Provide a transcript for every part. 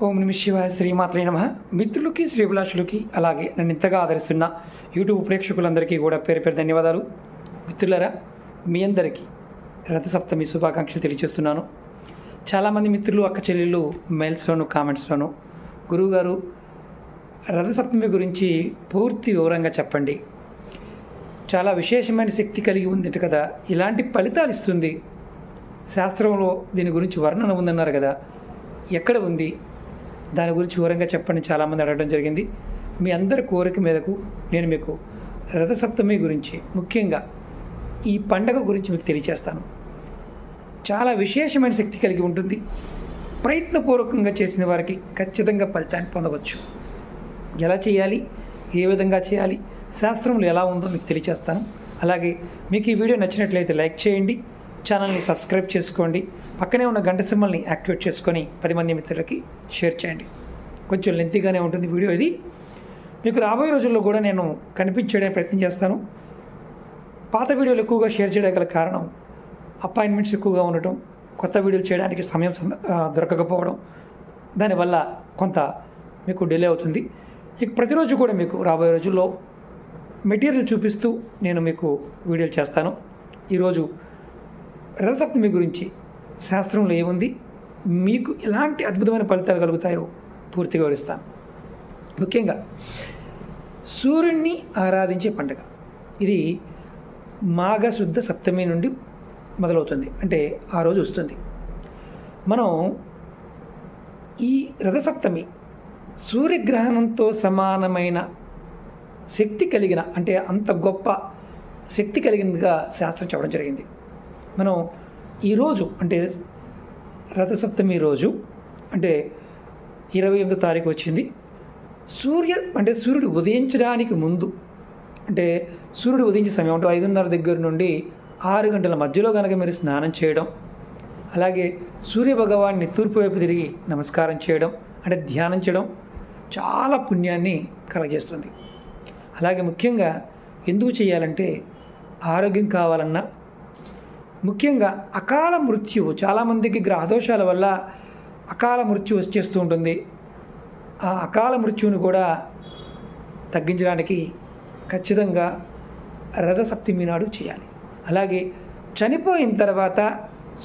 ఓం నమ శివాయ శ్రీమాత్రే నమః. మిత్రులకి శ్రీభిలాషులకి అలాగే నన్ను ఇంతగా ఆదరిస్తున్న యూట్యూబ్ ప్రేక్షకులందరికీ కూడా పేరు పేరు ధన్యవాదాలు. మిత్రులారా, మీ అందరికీ రథసప్తమి శుభాకాంక్షలు తెలియజేస్తున్నాను. చాలామంది మిత్రులు అక్క చెల్లెళ్ళు మెయిల్స్లోను కామెంట్స్లోను గురువుగారు రథసప్తమి గురించి పూర్తి వివరంగా చెప్పండి, చాలా విశేషమైన శక్తి కలిగి ఉంది కదా, ఇలాంటి ఫలితాలు ఇస్తుంది, శాస్త్రంలో దీని గురించి వర్ణన ఉందన్నారు కదా, ఎక్కడ ఉంది, దాని గురించి వివరంగా చెప్పండి చాలామంది అడగడం జరిగింది. మీ అందరి కోరిక మీదకు నేను మీకు రథసప్తమి గురించి, ముఖ్యంగా ఈ పండగ గురించి మీకు తెలియజేస్తాను. చాలా విశేషమైన శక్తి కలిగి ఉంటుంది. ప్రయత్నపూర్వకంగా చేసిన వారికి ఖచ్చితంగా ఫలితాన్ని పొందవచ్చు. ఎలా చేయాలి, ఏ విధంగా చేయాలి, శాస్త్రంలో ఎలా ఉందో మీకు తెలియజేస్తాను. అలాగే మీకు ఈ వీడియో నచ్చినట్లయితే లైక్ చేయండి, ఛానల్ని సబ్స్క్రైబ్ చేసుకోండి, పక్కనే ఉన్న గంట సింబల్ని యాక్టివేట్ చేసుకొని 10 మంది మిత్రులకి షేర్ చేయండి. కొంచెం లెంతీగానే ఉంటుంది వీడియో ఇది. మీకు రాబోయే రోజుల్లో కూడా నేను కనిపించడానికి ప్రయత్నం చేస్తాను. పాత వీడియోలు ఎక్కువగా షేర్ చేయడానికి గల కారణం అపాయింట్మెంట్స్ ఎక్కువగా ఉండటం, కొత్త వీడియోలు చేయడానికి సమయం దొరకకపోవడం, దానివల్ల కొంత మీకు డిలే అవుతుంది. ఇక ప్రతిరోజు కూడా మీకు రాబోయే రోజుల్లో మెటీరియల్ చూపిస్తూ నేను మీకు వీడియోలు చేస్తాను. ఈరోజు రథసప్తమి గురించి శాస్త్రంలో ఏముంది, మీకు ఎలాంటి అద్భుతమైన ఫలితాలు కలుగుతాయో పూర్తిగా వివరిస్తాను. ముఖ్యంగా సూర్యుడిని ఆరాధించే పండుగ ఇది మాఘశుద్ధ సప్తమి నుండి మొదలవుతుంది, అంటే ఆ రోజు వస్తుంది. మనం ఈ రథసప్తమి సూర్యగ్రహణంతో సమానమైన శక్తి కలిగిన, అంటే అంత గొప్ప శక్తి కలిగినదిగా శాస్త్రం చెప్పడం జరిగింది. మనం ఈరోజు అంటే రథసప్తమి రోజు అంటే 28వ తారీఖు వచ్చింది. సూర్యుడు ఉదయించడానికి ముందు, అంటే సూర్యుడు ఉదయించే సమయం అంటే 5:30 దగ్గర నుండి 6 గంటల మధ్యలో కనుక మీరు స్నానం చేయడం, అలాగే సూర్యభగవాన్ని తూర్పు వైపు తిరిగి నమస్కారం చేయడం, అంటే ధ్యానం చేయడం చాలా పుణ్యాన్ని కలగజేస్తుంది. అలాగే ముఖ్యంగా ఎందుకు చేయాలంటే ఆరోగ్యం కావాలన్నా, ముఖ్యంగా అకాల మృత్యువు, చాలామందికి గ్రహదోషాల వల్ల అకాల మృత్యు వచ్చేస్తూ ఉంటుంది. ఆ అకాల మృత్యువుని కూడా తగ్గించడానికి ఖచ్చితంగా రథసప్తమి నాడు చేయాలి. అలాగే చనిపోయిన తర్వాత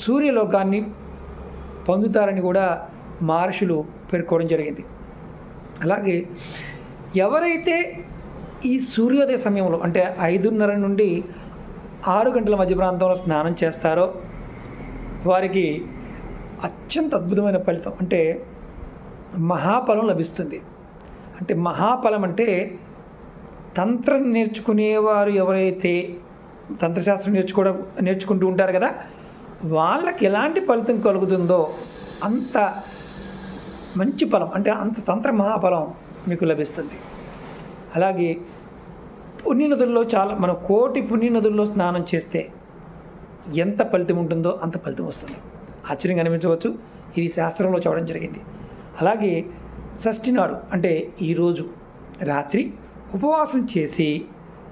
సూర్యలోకాన్ని పొందుతారని కూడా మహర్షులు పేర్కోవడం జరిగింది. అలాగే ఎవరైతే ఈ సూర్యోదయ సమయంలో అంటే 5:30 నుండి 6 గంటల మధ్య ప్రాంతంలో స్నానం చేస్తారో వారికి అత్యంత అద్భుతమైన ఫలితం, అంటే మహాఫలం లభిస్తుంది. అంటే మహాఫలం అంటే తంత్రం నేర్చుకునేవారు ఎవరైతే తంత్రశాస్త్రం నేర్చుకుంటూ ఉంటారు కదా, వాళ్ళకి ఎలాంటి ఫలితం కలుగుతుందో అంత మంచి ఫలం, అంటే అంత తంత్ర మహాఫలం మీకు లభిస్తుంది. అలాగే పుణ్యనదుల్లో మనం 1,000,000 పుణ్యనదుల్లో స్నానం చేస్తే ఎంత ఫలితం ఉంటుందో అంత ఫలితం వస్తుంది. ఆశ్చర్యంగా అనిపించవచ్చు, ఇది శాస్త్రంలో చూడడం జరిగింది. అలాగే షష్ఠి నాడు అంటే ఈరోజు రాత్రి ఉపవాసం చేసి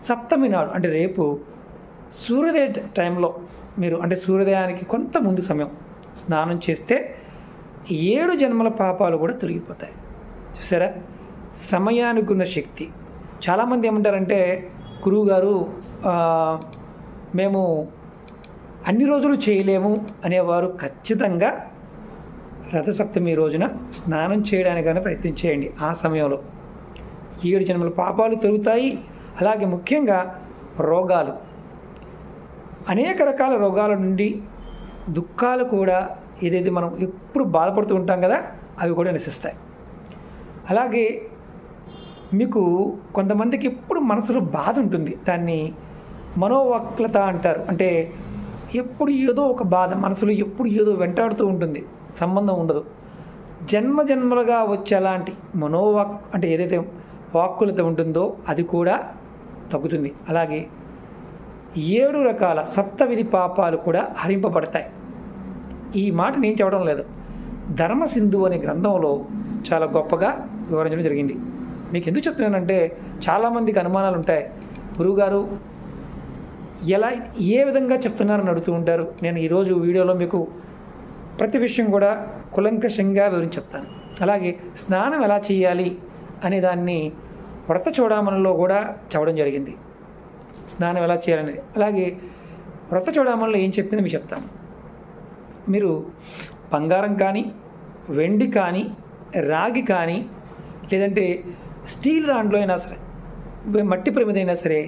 సప్తమి నాడు అంటే రేపు సూర్యోదయ టైంలో మీరు, అంటే సూర్యోదయానికి కొంత ముందు సమయం స్నానం చేస్తే 7 జన్మల పాపాలు కూడా తొలగిపోతాయి. చూసారా, సమయానికి ఉన్న శక్తి. చాలామంది ఏమంటారంటే, గురువుగారు మేము అన్ని రోజులు చేయలేము అనేవారు ఖచ్చితంగా రథసప్తమి రోజున స్నానం చేయడానికైనా ప్రయత్నం చేయండి. ఆ సమయంలో 7 జన్మల పాపాలు తొలుగుతాయి. అలాగే ముఖ్యంగా రోగాలు, అనేక రకాల రోగాల నుండి, దుఃఖాలు కూడా, ఏదైతే మనం ఎప్పుడు బాధపడుతూ ఉంటాం కదా, అవి కూడా నశిస్తాయి. అలాగే మీకు కొంతమందికి ఎప్పుడు మనసులో బాధ ఉంటుంది, దాన్ని మనోవక్లత అంటారు. అంటే ఎప్పుడు ఏదో ఒక బాధ మనసులో ఎప్పుడు ఏదో వెంటాడుతూ ఉంటుంది, సంబంధం ఉండదు. జన్మలుగా వచ్చే అలాంటి అంటే ఏదైతే వాక్కులత ఉంటుందో అది కూడా తగ్గుతుంది. అలాగే 7 రకాల సప్తవిధి పాపాలు కూడా హరింపబడతాయి. ఈ మాట నేను చెప్పడం లేదు, ధర్మసింధు అనే గ్రంథంలో చాలా గొప్పగా వివరించడం జరిగింది. మీకు ఎందుకు చెప్తున్నానంటే, చాలామందికి అనుమానాలు ఉంటాయి, గురువుగారు ఏ విధంగా చెప్తున్నారని అడుగుతూ ఉంటారు. నేను ఈరోజు వీడియోలో మీకు ప్రతి విషయం కూడా కులంకషంగా వివరించి చెప్తాను. అలాగే స్నానం ఎలా చేయాలి అనే దాన్ని వ్రత చూడామణిలో కూడా చెప్పడం జరిగింది. స్నానం ఎలా చేయాలనేది. అలాగే వ్రత చూడామణిలో ఏం చెప్పింది మీకు చెప్తాను. మీరు బంగారం కానీ, వెండి కానీ, రాగి కానీ, లేదంటే స్టీల్ దాంట్లో అయినా సరే, మట్టి ప్రమిది అయినా సరే,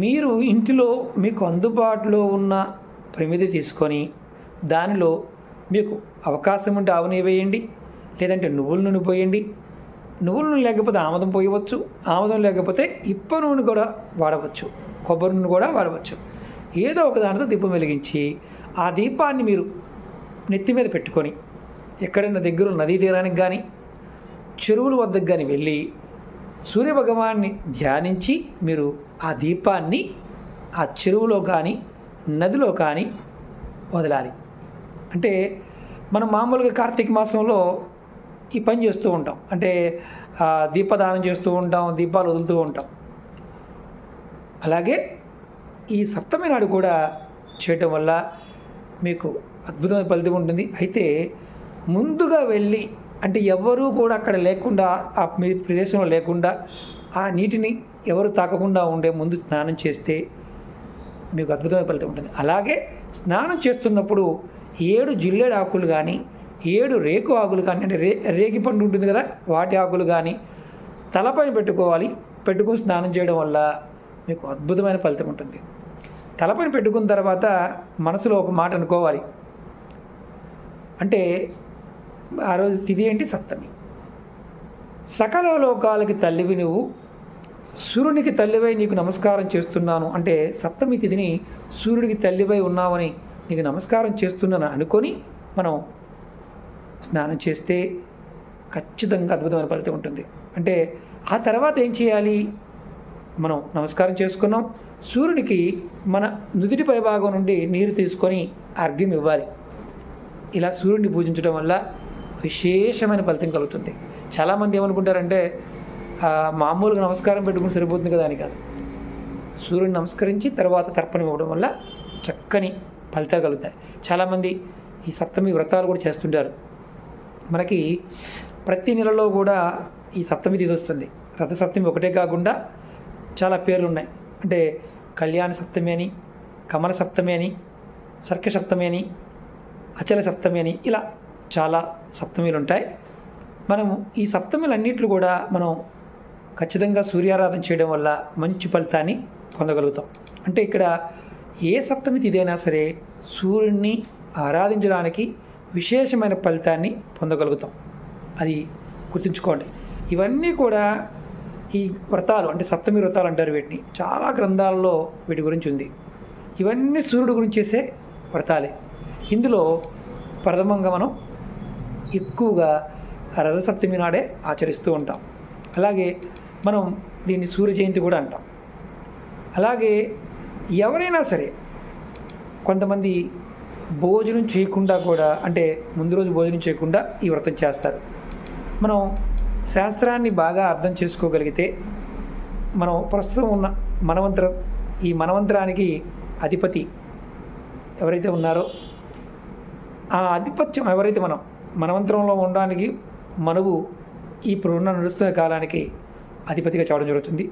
మీరు ఇంటిలో మీకు అందుబాటులో ఉన్న ప్రమిది తీసుకొని దానిలో మీకు అవకాశం ఉంటే ఆవు నెయ్యి వేయండి, లేదంటే నువ్వుల నూనె పోయండి. నువ్వుల నూనె లేకపోతే ఆముదం పోయవచ్చు, ఆముదం లేకపోతే ఇప్ప నూనె కూడా వాడవచ్చు, కొబ్బరి నూనె కూడా వాడవచ్చు. ఏదో ఒక దానితో దీపం వెలిగించి ఆ దీపాన్ని మీరు నెత్తి మీద పెట్టుకొని ఎక్కడైనా దగ్గర నదీ తీరానికి కానీ, చెరువుల వద్దకు కానీ వెళ్ళి సూర్యభగవాన్ని ధ్యానించి మీరు ఆ దీపాన్ని ఆ చెరువులో కానీ నదిలో కానీ వదలాలి. అంటే మనం మామూలుగా కార్తీక మాసంలో ఈ పని చేస్తూ ఉంటాం. అంటే దీపదానం చేస్తూ ఉంటాం, దీపాలు వదులుతూ ఉంటాం. అలాగే ఈ సప్తమి నాడు కూడా చేయటం వల్ల మీకు అద్భుతమైన ఫలితం ఉంటుంది. అయితే ముందుగా వెళ్ళి, అంటే ఎవరూ కూడా అక్కడ లేకుండా, ఆ మీ ప్రదేశంలో లేకుండా, ఆ నీటిని ఎవరు తాకకుండా ఉండే ముందు స్నానం చేస్తే మీకు అద్భుతమైన ఫలితం ఉంటుంది. అలాగే స్నానం చేస్తున్నప్పుడు 7 జిల్లేడు ఆకులు కానీ, 7 రేకు ఆకులు కానీ, అంటే రేగి పండు ఉంటుంది కదా, వాటి ఆకులు కానీ తలపైన పెట్టుకొని స్నానం చేయడం వల్ల మీకు అద్భుతమైన ఫలితం ఉంటుంది. తలపైన పెట్టుకున్న తర్వాత మనసులో ఒక మాట అనుకోవాలి. అంటే ఆ రోజు తిథి ఏంటి? సప్తమి. సకల లోకాలకి తల్లివి నువ్వు, సూర్యునికి తల్లివై నీకు నమస్కారం చేస్తున్నాను. అంటే సప్తమి తిథిని సూర్యుడికి తల్లివై ఉన్నావని నీకు నమస్కారం చేస్తున్నాను అనుకొని మనం స్నానం చేస్తే ఖచ్చితంగా అద్భుతమైన ఫలితం ఉంటుంది. అంటే ఆ తర్వాత ఏం చేయాలి? మనం నమస్కారం చేసుకున్నాం, సూర్యునికి మన నుదిటి పై భాగం నుండి నీరు తీసుకొని అర్ఘ్యం ఇవ్వాలి. ఇలా సూర్యుడిని పూజించడం వల్ల విశేషమైన ఫలితం కలుగుతుంది. చాలామంది ఏమనుకుంటారంటే మామూలుగా నమస్కారం పెట్టుకుని సరిపోతుంది కదా అని కాదు. సూర్యుని నమస్కరించి తర్వాత తర్పణం ఇవ్వడం వల్ల చక్కని ఫలితాలు కలుగుతాయి. చాలామంది ఈ సప్తమి వ్రతాలు కూడా చేస్తుంటారు. మనకి ప్రతి నెలలో కూడా ఈ సప్తమి తిథి వస్తుంది. రథసప్తమి ఒకటే కాకుండా చాలా పేర్లు ఉన్నాయి. అంటే కళ్యాణ సప్తమి అని, కమల సప్తమి అని, సర్క సప్తమి అని, అచల సప్తమి అని, ఇలా చాలా సప్తమిలు ఉంటాయి. మనము ఈ సప్తమిలన్నింటిలో కూడా మనం ఖచ్చితంగా సూర్యారాధన చేయడం వల్ల మంచి ఫలితాన్ని పొందగలుగుతాం. అంటే ఇక్కడ ఏ సప్తమి తిథైనా సరే సూర్యుడిని ఆరాధించడానికి విశేషమైన ఫలితాన్ని పొందగలుగుతాం. అది గుర్తుంచుకోండి. ఇవన్నీ కూడా ఈ వ్రతాలు, అంటే సప్తమి వ్రతాలు అంటారు వీటిని, చాలా గ్రంథాలలో వీటి గురించి ఉంది. ఇవన్నీ సూర్యుడి గురించి చేసే వ్రతాలే. ఇందులో ప్రథమంగా మనం ఎక్కువగా రథసప్తమి నాడే ఆచరిస్తూ ఉంటాం. అలాగే మనం దీన్ని సూర్య జయంతి కూడా అంటాం. అలాగే ఎవరైనా సరే కొంతమంది భోజనం చేయకుండా కూడా, అంటే ముందు రోజు భోజనం చేయకుండా ఈ వ్రతం చేస్తారు. మనం శాస్త్రాన్ని బాగా అర్థం చేసుకోగలిగితే మనం ప్రస్తుతం ఉన్న మనవంతరం, ఈ మనవంతరానికి అధిపతి ఎవరైతే ఉన్నారో ఆ ఆధిపత్యం ఎవరైతే మనవంతరంలో ఉండడానికి మనవు ఇప్పుడున్న నడుస్తున్న కాలానికి అధిపతిగా చెప్పడం జరుగుతుంది.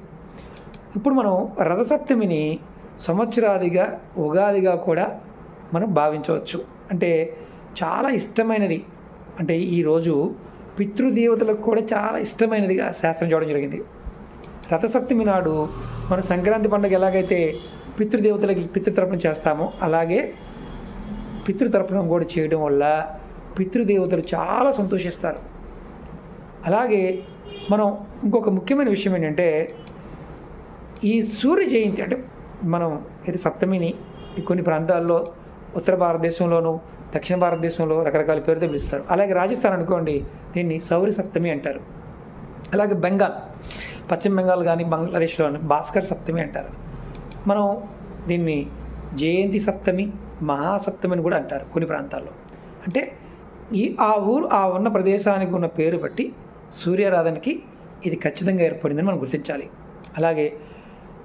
ఇప్పుడు మనం రథసప్తమిని సంవత్సరాదిగా, ఉగాదిగా కూడా మనం భావించవచ్చు. అంటే చాలా ఇష్టమైనది. అంటే ఈరోజు పితృదేవతలకు కూడా చాలా ఇష్టమైనదిగా శాస్త్రం చూడడం జరిగింది. రథసప్తమి నాడు మన సంక్రాంతి పండుగ ఎలాగైతే పితృదేవతలకి పితృతర్పణం చేస్తామో అలాగే పితృతర్పణం కూడా చేయడం వల్ల పితృదేవతలు చాలా సంతోషిస్తారు. అలాగే మనం ఇంకొక ముఖ్యమైన విషయం ఏంటంటే ఈ సూర్య జయంతి, అంటే మనం ఇది సప్తమిని కొన్ని ప్రాంతాల్లో ఉత్తర భారతదేశంలోనూ దక్షిణ భారతదేశంలో రకరకాల పేరుతో పిలుస్తారు. అలాగే రాజస్థాన్ అనుకోండి, దీన్ని సౌర సప్తమి అంటారు. అలాగే బెంగాల్, పశ్చిమ బెంగాల్ కానీ బంగ్లాదేశ్లో భాస్కర్ సప్తమి అంటారు. మనం దీన్ని జయంతి సప్తమి, మహాసప్తమి అని కూడా అంటారు కొన్ని ప్రాంతాల్లో. అంటే ఆ ఉన్న ప్రదేశానికి ఉన్న పేరు బట్టి సూర్యారాధనకి ఇది ఖచ్చితంగా ఏర్పడిందని మనం గుర్తించాలి. అలాగే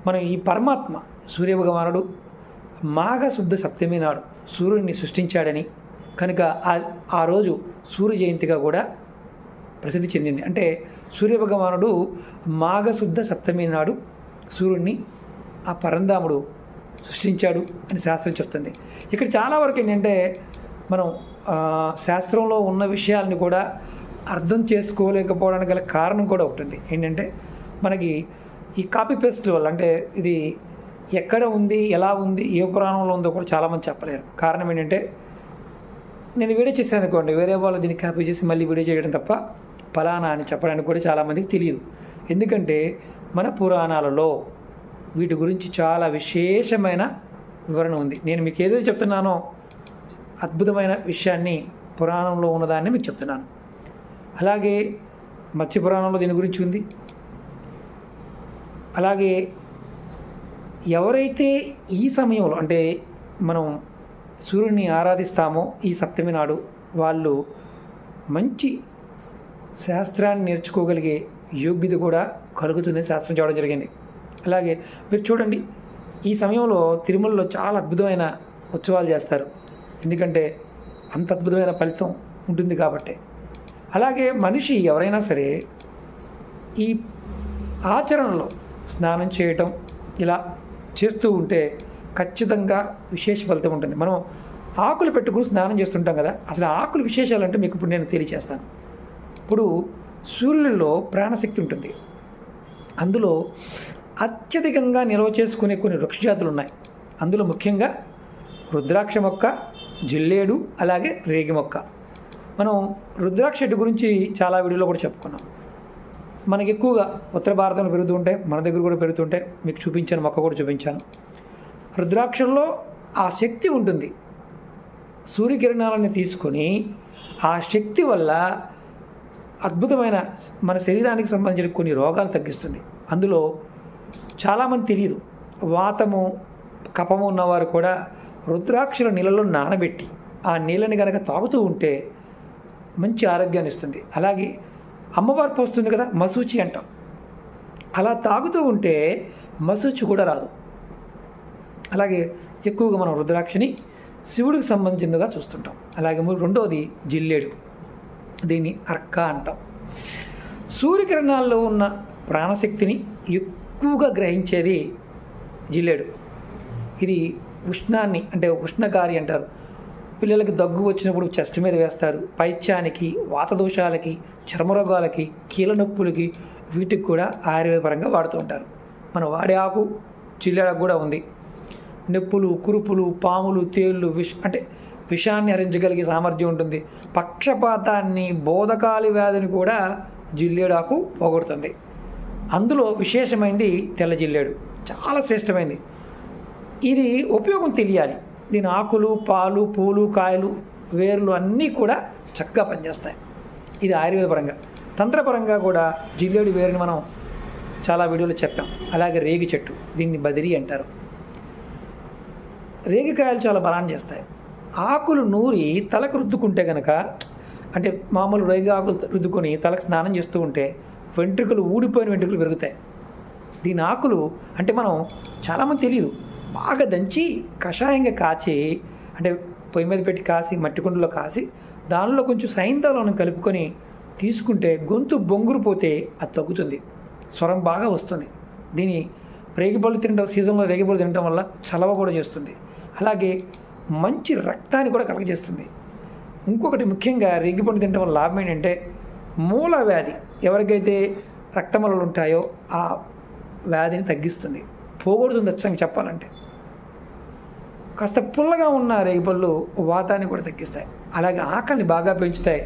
మనం ఈ పరమాత్మ సూర్యభగవానుడు మాఘ శుద్ధ సప్తమి నాడు సూర్యుడిని సృష్టించాడని కనుక ఆ రోజు సూర్య జయంతిగా కూడా ప్రసిద్ధి చెందింది. అంటే సూర్యభగవానుడు మాఘశుద్ధ సప్తమి నాడు సూర్యుడిని ఆ పరంధాముడు సృష్టించాడు అని శాస్త్రం చెప్తుంది. ఇక్కడ చాలా వరకు ఏంటంటే మనం శాస్త్రంలో ఉన్న విషయాలని కూడా అర్థం చేసుకోలేకపోవడానికి గల కారణం కూడా ఉంటుంది. ఏంటంటే మనకి ఈ కాపీ పేస్ట్ వల్ల, అంటే ఇది ఎక్కడ ఉంది, ఎలా ఉంది, ఏ పురాణంలో ఉందో కూడా చాలామంది చెప్పలేరు. కారణం ఏంటంటే నేను వీడియో చేశాను అనుకోండి, వేరే వాళ్ళు దీన్ని కాపీ చేసి మళ్ళీ వీడియో చేయడం తప్ప ఫలానా అని చెప్పడానికి కూడా చాలామందికి తెలియదు. ఎందుకంటే మన పురాణాలలో వీటి గురించి చాలా విశేషమైన వివరణ ఉంది. నేను మీకు ఏదైతే చెప్తున్నానో అద్భుతమైన విషయాన్ని పురాణంలో ఉన్నదాన్ని మీకు చెప్తున్నాను. అలాగే మత్స్య పురాణంలో దీని గురించి ఉంది. అలాగే ఎవరైతే ఈ సమయంలో అంటే మనం సూర్యుడిని ఆరాధిస్తామో ఈ సప్తమి నాడు వాళ్ళు మంచి శాస్త్రాన్ని నేర్చుకోగలిగే యోగ్యత కూడా కలుగుతుందని శాస్త్రం చెప్పడం జరిగింది. అలాగే మీరు చూడండి, ఈ సమయంలో తిరుమలలో చాలా అద్భుతమైన ఉత్సవాలు చేస్తారు. ఎందుకంటే అంత అద్భుతమైన ఫలితం ఉంటుంది కాబట్టి. అలాగే మనిషి ఎవరైనా సరే ఈ ఆచరణలో స్నానం చేయటం ఇలా చేస్తూ ఉంటే ఖచ్చితంగా విశేష ఫలితం ఉంటుంది. మనం ఆకులు పెట్టుకుని స్నానం చేస్తుంటాం కదా, అసలు ఆకులు విశేషాలు అంటే మీకు ఇప్పుడు నేను తెలియచేస్తాను. ఇప్పుడు సూర్యుడిలో ప్రాణశక్తి ఉంటుంది. అందులో అత్యధికంగా నిల్వ చేసుకునే కొన్ని వృక్షజాతులు ఉన్నాయి. అందులో ముఖ్యంగా రుద్రాక్ష మొక్క, జిల్లేడు, అలాగే రేగి మొక్క. మనం రుద్రాక్ష చెట్టు గురించి చాలా వీడియోలో కూడా చెప్పుకున్నాం. మనకి ఎక్కువగా ఉత్తర భారతంలో పెరుగుతూ ఉంటాయి, మన దగ్గర కూడా పెరుగుతుంటాయి. మీకు చూపించాను, మొక్క కూడా చూపించాను. రుద్రాక్షల్లో ఆ శక్తి ఉంటుంది. సూర్యకిరణాలని తీసుకొని ఆ శక్తి వల్ల అద్భుతమైన మన శరీరానికి సంబంధించిన కొన్ని రోగాలు తగ్గిస్తుంది. అందులో చాలామంది తెలియదు. వాతము, కఫము ఉన్నవారు కూడా రుద్రాక్షల నీళ్ళలో నానబెట్టి ఆ నీళ్ళని కనుక తాగుతూ ఉంటే మంచి ఆరోగ్యాన్ని ఇస్తుంది. అలాగే అమ్మవారు పోస్తుంది కదా, మసూచి అంటాం. అలా తాగుతూ ఉంటే మసూచి కూడా రాదు. అలాగే ఎక్కువగా మనం రుద్రాక్షని శివుడికి సంబంధించిందిగా చూస్తుంటాం. అలాగే రెండవది జిల్లేడు, దీన్ని అర్క అంటాం. సూర్యకిరణాల్లో ఉన్న ప్రాణశక్తిని ఎక్కువగా గ్రహించేది జిల్లేడు. ఇది ఉష్ణాన్ని, అంటే ఉష్ణకారి అంటారు. పిల్లలకి దగ్గు వచ్చినప్పుడు చెస్ట్ మీద వేస్తారు. పైత్యానికి, వాతదోషాలకి, చర్మరోగాలకి, కీళ్ళ నొప్పులకి, వీటికి కూడా ఆయుర్వేదపరంగా వాడుతూ ఉంటారు. మనం వాడే ఆకు జిల్లేడు కూడా ఉంది. నొప్పులు, కురుపులు, పాములు, తేళ్ళు, అంటే విషాన్ని హరించగలిగే సామర్థ్యం ఉంటుంది. పక్షపాతాన్ని, బోధకాలి వ్యాధిని కూడా జిల్లేడాకు పోగొడుతుంది. అందులో విశేషమైనది తెల్ల జిల్లేడు, చాలా శ్రేష్టమైనది. ఇది ఉపయోగం తెలియాలి. దీని ఆకులు, పాలు, పూలు, కాయలు, వేర్లు అన్నీ కూడా చక్కగా పనిచేస్తాయి. ఇది ఆయుర్వేదపరంగా. తంత్రపరంగా కూడా జిల్లేడు వేరుని మనం చాలా వీడియోలో చెప్పాం. అలాగే రేగి చెట్టు, దీన్ని బదిరి అంటారు. రేగికాయలు చాలా బలాన్ని చేస్తాయి. ఆకులు నూరి తలకు రుద్దుకుంటే కనుక, అంటే మామూలు రేగి ఆకులు రుద్దుకొని తలకు స్నానం చేస్తూ ఉంటే వెంట్రుకలు, ఊడిపోయిన వెంట్రుకలు పెరుగుతాయి. దీని ఆకులు అంటే మనం చాలామంది తెలియదు, బాగా దంచి కషాయంగా కాచి, అంటే పొయ్యి మీద పెట్టి కాసి, మట్టి కుండలో కాసి, దానిలో కొంచెం సైంధవాలను కలుపుకొని తీసుకుంటే గొంతు బొంగురుపోతే అది తగ్గుతుంది, స్వరం బాగా వస్తుంది. దీని రేగిపళ్ళు తినడం, సీజన్లో రేగిపళ్ళు తినడం వల్ల చలవ కూడా చేస్తుంది. అలాగే మంచి రక్తాన్ని కూడా కలగజేస్తుంది. ఇంకొకటి ముఖ్యంగా రేగిపండు తినడం వల్ల లాభం ఏంటంటే మూల వ్యాధి, ఎవరికైతే రక్తమలలు ఉంటాయో ఆ వ్యాధిని తగ్గిస్తుంది, పోగొడుతుంది. అచ్చంగా చెప్పాలంటే కాస్త పుల్లగా ఉన్న రేగిపళ్ళు వాతాన్ని కూడా తగ్గిస్తాయి. అలాగే ఆకలిని బాగా పెంచుతాయి.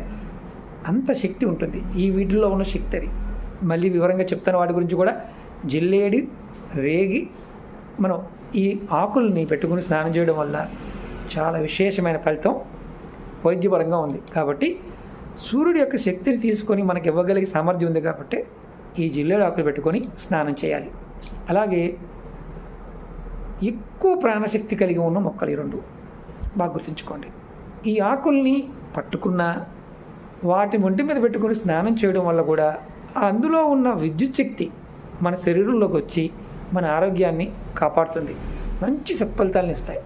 అంత శక్తి ఉంటుంది ఈ వీటిల్లో ఉన్న శక్తి. అది మళ్ళీ వివరంగా చెప్తాను. వాటి గురించి కూడా జిల్లేడి, రేగి, మనం ఈ ఆకుల్ని పెట్టుకుని స్నానం చేయడం వల్ల చాలా విశేషమైన ఫలితం వైద్యపరంగా ఉంది. కాబట్టి సూర్యుడి యొక్క శక్తిని తీసుకొని మనకి ఇవ్వగలిగే సామర్థ్యం ఉంది కాబట్టి ఈ జిల్లేడు ఆకులు పెట్టుకొని స్నానం చేయాలి. అలాగే ఎక్కువ ప్రాణశక్తి కలిగి ఉన్న మొక్కలు ఈ రెండు బాగా గుర్తుంచుకోండి. ఈ ఆకుల్ని పట్టుకున్న వాటి ఒంటి మీద పెట్టుకొని స్నానం చేయడం వల్ల కూడా అందులో ఉన్న విద్యుత్ శక్తి మన శరీరంలోకి వచ్చి మన ఆరోగ్యాన్ని కాపాడుతుంది, మంచి సత్ఫలితాలను ఇస్తాయి.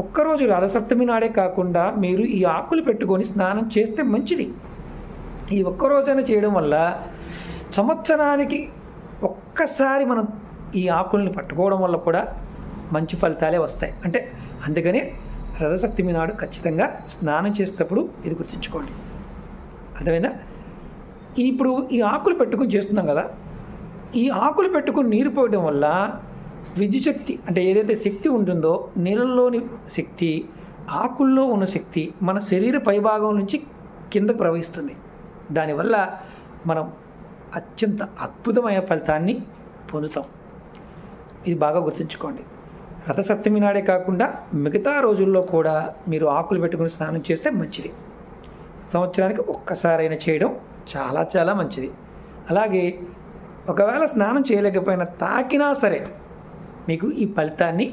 ఒక్కరోజు రథసప్తమి నాడే కాకుండా మీరు ఈ ఆకులు పెట్టుకొని స్నానం చేస్తే మంచిది. ఈ ఒక్క రోజైనా చేయడం వల్ల సంవత్సరానికి ఒక్కసారి మనం ఈ ఆకుల్ని పట్టుకోవడం వల్ల కూడా మంచి ఫలితాలే వస్తాయి. అంటే అందుకని రథసప్తమి నాడు ఖచ్చితంగా స్నానం చేసేటప్పుడు ఇది గుర్తుంచుకోండి. అర్థమైందా? ఇప్పుడు ఈ ఆకులు పెట్టుకుని చేస్తున్నాం కదా, ఈ ఆకులు పెట్టుకుని నీరు పోయడం వల్ల విద్యుత్ శక్తి అంటే ఏదైతే శక్తి ఉంటుందో నీళ్ళల్లోని శక్తి, ఆకుల్లో ఉన్న శక్తి మన శరీర పైభాగం నుంచి కిందకు ప్రవహిస్తుంది. దానివల్ల మనం అత్యంత అద్భుతమైన ఫలితాన్ని పొందుతాం. ఇది బాగా గుర్తుంచుకోండి. రథసప్తమి నాడే కాకుండా మిగతా రోజుల్లో కూడా మీరు ఆకులు పెట్టుకుని స్నానం చేస్తే మంచిది. సంవత్సరానికి ఒక్కసారైనా చేయడం చాలా చాలా మంచిది. అలాగే ఒకవేళ స్నానం చేయలేకపోయినా తాకినా సరే మీకు ఈ ఫలితాన్ని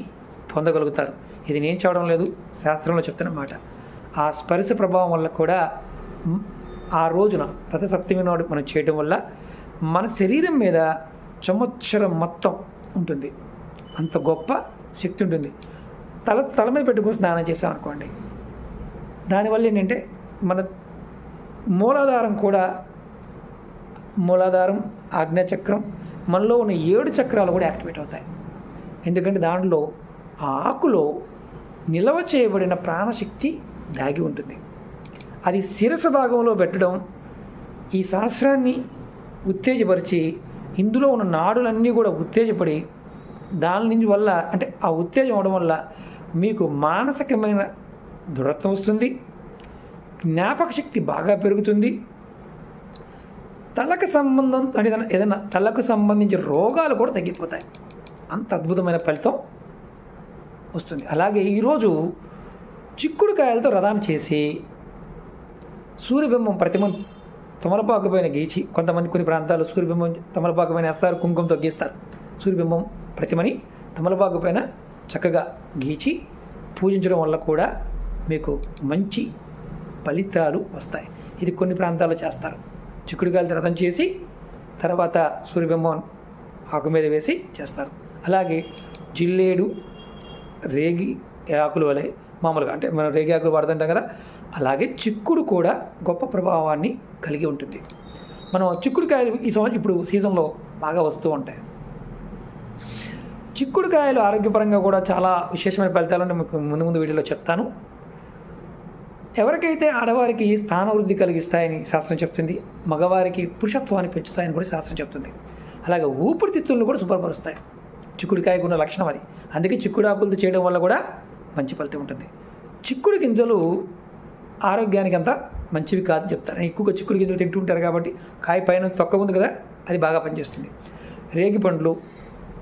పొందగలుగుతారు. ఇది నేను చెప్పడం లేదు, శాస్త్రంలో చెప్తున్నమాట. ఆ స్పర్శ ప్రభావం వల్ల కూడా ఆ రోజున రథసప్తమి నాడు మనం చేయడం వల్ల మన శరీరం మీద సంవత్సరం మొత్తం ఉంటుంది. అంత గొప్ప శక్తి ఉంటుంది. తల మీద పెట్టుకుని స్నానం చేసాం అనుకోండి, దానివల్ల ఏంటంటే మన మూలాధారం ఆజ్ఞాచక్రం మనలో ఉన్న 7 చక్రాలు కూడా యాక్టివేట్ అవుతాయి. ఎందుకంటే దాంట్లో ఆ ఆకులో నిల్వ చేయబడిన ప్రాణశక్తి దాగి ఉంటుంది. అది శిరస్సు భాగంలో పెట్టడం ఈ శాస్త్రాన్ని ఉత్తేజపరిచి ఇందులో ఉన్న నాడులన్నీ కూడా ఉత్తేజపడి దాని నుంచి వల్ల అంటే ఆ ఉత్తేజం అవడం వల్ల మీకు మానసికమైన దృఢత్వం వస్తుంది, జ్ఞాపక శక్తి బాగా పెరుగుతుంది, తలకు సంబంధం అంటే ఏదైనా తలకు సంబంధించిన రోగాలు కూడా తగ్గిపోతాయి. అంత అద్భుతమైన ఫలితం వస్తుంది. అలాగే ఈరోజు చిక్కుడుకాయలతో రథాన్ని చేసి సూర్యబింబం ప్రతిమ తమలపాకు పైన గీచి, కొంతమంది కొన్ని ప్రాంతాల్లో సూర్యబింబం తమలపాకు పైన వేస్తారు, కుంకుమతో గీస్తారు. సూర్యబింబం ప్రతిమని తమలపాకు పైన చక్కగా గీచి పూజించడం వల్ల కూడా మీకు మంచి ఫలితాలు వస్తాయి. ఇది కొన్ని ప్రాంతాల్లో చేస్తారు. చిక్కుడుకాయలతో రథం చేసి తర్వాత సూర్యబింబం ఆకు మీద వేసి చేస్తారు. అలాగే జిల్లేడు రేగి ఆకులు వలె మామూలుగా అంటే మనం రేగి ఆకులు వాడుతుంటాం కదా, అలాగే చిక్కుడు కూడా గొప్ప ప్రభావాన్ని కలిగి ఉంటుంది. మనం చిక్కుడుకాయలు ఇప్పుడు సీజన్లో బాగా వస్తూ ఉంటాయి. చిక్కుడుకాయలు ఆరోగ్యపరంగా కూడా చాలా విశేషమైన ఫలితాలను మీకు ముందు వీడియోలో చెప్తాను. ఎవరికైతే ఆడవారికి స్థానవృద్ధి కలిగిస్తాయని శాస్త్రం చెప్తుంది, మగవారికి పురుషత్వాన్ని పెంచుతాయని కూడా శాస్త్రం చెప్తుంది. అలాగే ఊపిరితిత్తులను కూడా శుభ్రపరుస్తాయి. చిక్కుడుకాయకు ఉన్న లక్షణం అది. అందుకే చిక్కుడు ఆకులతో చేయడం వల్ల కూడా మంచి ఫలితం ఉంటుంది. చిక్కుడు గింజలు ఆరోగ్యానికి అంతా మంచివి కాదని చెప్తారు. ఎక్కువగా చిక్కుడు గింజలు తింటూ ఉంటారు కాబట్టి కాయ పైన తొక్క ఉంది కదా, అది బాగా పనిచేస్తుంది. రేగి పండ్లు,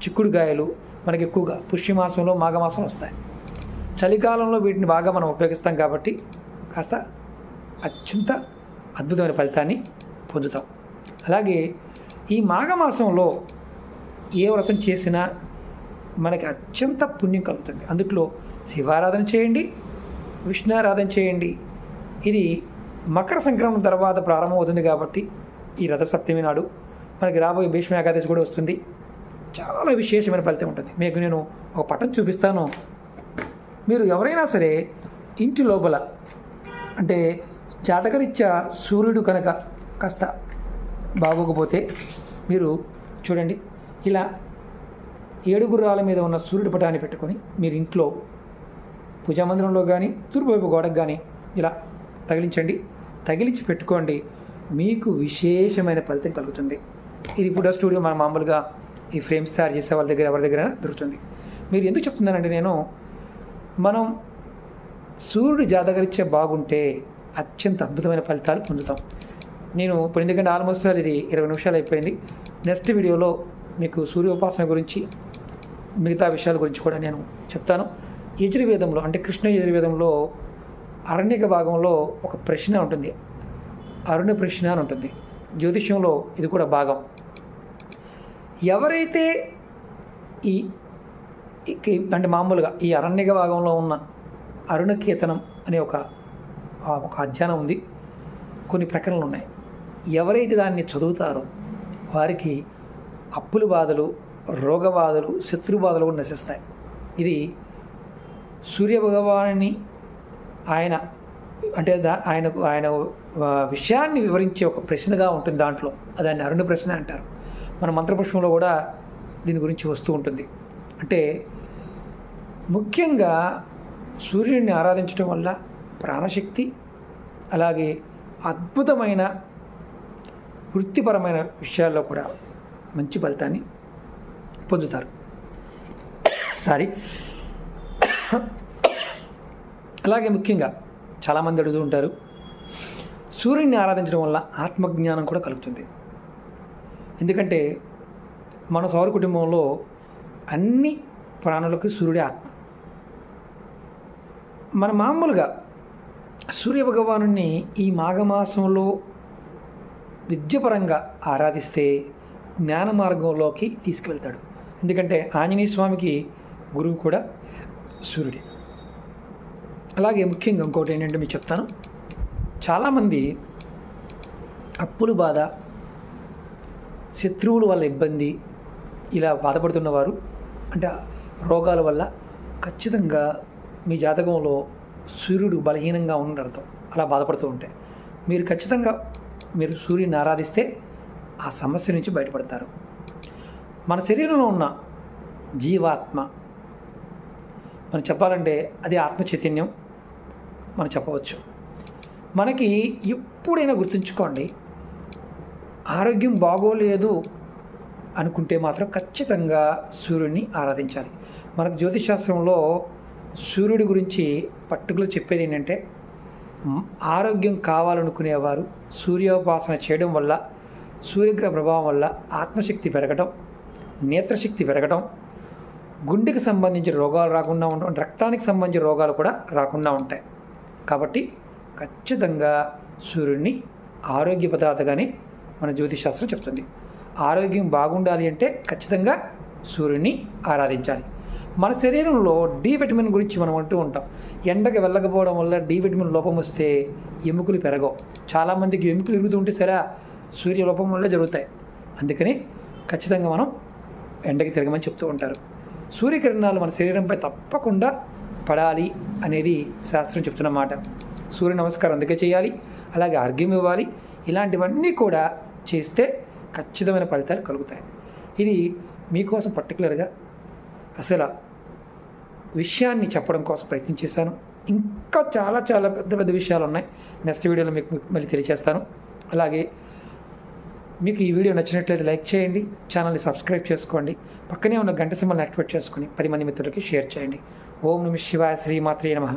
చిక్కుడుకాయలు మనకి ఎక్కువగా పుష్యమాసంలో మాఘమాసంలో వస్తాయి. చలికాలంలో వీటిని బాగా మనం ఉపయోగిస్తాం కాబట్టి కాస్త అత్యంత అద్భుతమైన ఫలితాన్ని పొందుతాం. అలాగే ఈ మాఘమాసంలో ఏ వ్రతం చేసినా మనకి అత్యంత పుణ్యం కలుగుతుంది. అందులో శివారాధన చేయండి, విష్ణురాధన చేయండి. ఇది మకర సంక్రమణ తర్వాత ప్రారంభమవుతుంది కాబట్టి ఈ రథసప్తమి నాడు మనకి రాబోయే భీష్మ ఏకాదశి కూడా వస్తుంది. చాలా విశేషమైన ఫలితం ఉంటుంది. మీకు నేను ఒక పటం చూపిస్తాను. మీరు ఎవరైనా సరే ఇంటి లోపల అంటే జాతకరీత్యా సూర్యుడు కనుక కాస్త బాగోకపోతే మీరు చూడండి, ఇలా 7 గుర్రాల మీద ఉన్న సూర్యుడి పటాన్ని పెట్టుకొని మీరు ఇంట్లో పూజామందిరంలో కానీ తూర్పు వైపు గోడకు కానీ ఇలా తగిలించి పెట్టుకోండి. మీకు విశేషమైన ఫలితం కలుగుతుంది. ఇది ఫోటో స్టూడియో మన మామూలుగా ఈ ఫ్రేమ్స్ తయారు చేసే వాళ్ళ దగ్గర ఎవరి దగ్గర దొరుకుతుంది. మీరు ఎందుకు చెప్తున్నానంటే మనం సూర్యుడు జాతకరీత్యా బాగుంటే అత్యంత అద్భుతమైన ఫలితాలు పొందుతాం. నేను ఇప్పుడు ఎందుకంటే ఆల్మోస్ట్ ఇది 20 నిమిషాలు అయిపోయింది. నెక్స్ట్ వీడియోలో మీకు సూర్యోపాసన గురించి మిగతా విషయాల గురించి కూడా నేను చెప్తాను. యజుర్వేదంలో అంటే కృష్ణ యజుర్వేదంలో అరణ్యక భాగంలో ఒక ప్రశ్న ఉంటుంది, అరుణ ప్రశ్న అని ఉంటుంది. జ్యోతిష్యంలో ఇది కూడా భాగం. ఎవరైతే ఈ అంటే మామూలుగా ఈ అరణ్యక భాగంలో ఉన్న అరుణకీర్తనం అనే ఒక అధ్యయనం ఉంది. కొన్ని ప్రకరణలు ఉన్నాయి. ఎవరైతే దాన్ని చదువుతారో వారికి అప్పుల బాధలు, రోగ బాధలు, శత్రు బాధలు కూడా నశిస్తాయి. ఇది సూర్య భగవానుని ఆయన అంటే ఆయన విషయాన్ని వివరించే ఒక ప్రశ్నగా ఉంటుంది దాంట్లో. దాన్ని అరుణ ప్రశ్న అంటారు. మన మంత్రపుష్పంలో కూడా దీని గురించి వస్తూ ఉంటుంది. అంటే ముఖ్యంగా సూర్యుడిని ఆరాధించడం వల్ల ప్రాణశక్తి, అలాగే అద్భుతమైన వృత్తిపరమైన విషయాల్లో కూడా మంచి ఫలితాన్ని పొందుతారు. అలాగే ముఖ్యంగా చాలామంది అడుగుతూ ఉంటారు, సూర్యుడిని ఆరాధించడం వల్ల ఆత్మజ్ఞానం కూడా కలుగుతుంది. ఎందుకంటే మన సౌర కుటుంబంలో అన్ని ప్రాణులకు సూర్యుడే ఆత్మ. మన మామూలుగా సూర్యభగవానుని ఈ మాఘమాసంలో విద్యపరంగా ఆరాధిస్తే జ్ఞాన మార్గంలోకి తీసుకువెళ్తాడు. ఎందుకంటే ఆంజనేయ స్వామికి గురువు కూడా సూర్యుడే. అలాగే ముఖ్యంగా ఇంకోటి ఏంటంటే మీకు చెప్తాను, చాలామంది అప్పులు బాధ, శత్రువుల వల్ల ఇబ్బంది, ఇలా బాధపడుతున్నవారు, అంటే రోగాల వల్ల ఖచ్చితంగా మీ జాతకంలో సూర్యుడు బలహీనంగా ఉన్న అర్థం. అలా బాధపడుతూ ఉంటే మీరు సూర్యుని ఆరాధిస్తే ఆ సమస్య నుంచి బయటపడతారు. మన శరీరంలో ఉన్న జీవాత్మ, మనం చెప్పాలంటే అది ఆత్మ చైతన్యం మనం చెప్పవచ్చు. మనకి ఎప్పుడైనా గుర్తుంచుకోండి, ఆరోగ్యం బాగోలేదు అనుకుంటే మాత్రం ఖచ్చితంగా సూర్యుడిని ఆరాధించాలి. మనకు జ్యోతిషశాస్త్రంలో సూర్యుడి గురించి పర్టికులర్ చెప్పేది ఏంటంటే, ఆరోగ్యం కావాలనుకునేవారు సూర్యోపాసన చేయడం వల్ల, సూర్యగ్రహ ప్రభావం వల్ల ఆత్మశక్తి పెరగడం, నేత్రశక్తి పెరగడం, గుండెకి సంబంధించిన రోగాలు రాకుండా ఉండడం, రక్తానికి సంబంధించిన రోగాలు కూడా రాకుండా ఉంటాయి. కాబట్టి ఖచ్చితంగా సూర్యుడిని ఆరోగ్య పదార్థగానే మన జ్యోతిషశాస్త్రం చెప్తుంది. ఆరోగ్యం బాగుండాలి అంటే ఖచ్చితంగా సూర్యుడిని ఆరాధించాలి. మన శరీరంలో డి విటమిన్ గురించి మనం అంటూ ఉంటాం. ఎండకి వెళ్ళకపోవడం వల్ల డి విటమిన్ లోపం వస్తే ఎముకలు పెరగవు. చాలామందికి ఎముకలు ఎరుగుతూ ఉంటే సరే సూర్య లోపం వల్ల జరుగుతాయి. అందుకని ఖచ్చితంగా మనం ఎండకి తిరగమని చెప్తూ ఉంటారు. సూర్యకిరణాలు మన శరీరంపై తప్పకుండా పడాలి అనేది శాస్త్రం చెప్తున్నమాట. సూర్య నమస్కారం అందుకే చేయాలి, అలాగే అర్ఘ్యం ఇవ్వాలి. ఇలాంటివన్నీ కూడా చేస్తే ఖచ్చితమైన ఫలితాలు కలుగుతాయి. ఇది మీకోసం పర్టికులర్గా అసలు విషయాన్ని చెప్పడం కోసం ప్రయత్నం చేశాను. ఇంకా చాలా చాలా పెద్ద పెద్ద విషయాలు ఉన్నాయి. నెక్స్ట్ వీడియోలో మీకు మళ్ళీ తెలియజేస్తాను. అలాగే మీకు ఈ వీడియో నచ్చినట్లయితే లైక్ చేయండి, ఛానల్ని సబ్స్క్రైబ్ చేసుకోండి, పక్కనే ఉన్న గంట సింబల్ని యాక్టివేట్ చేసుకొని 10 మంది మిత్రులకి షేర్ చేయండి. ఓం నమః శివాయ, శ్రీమాత్రే నమః.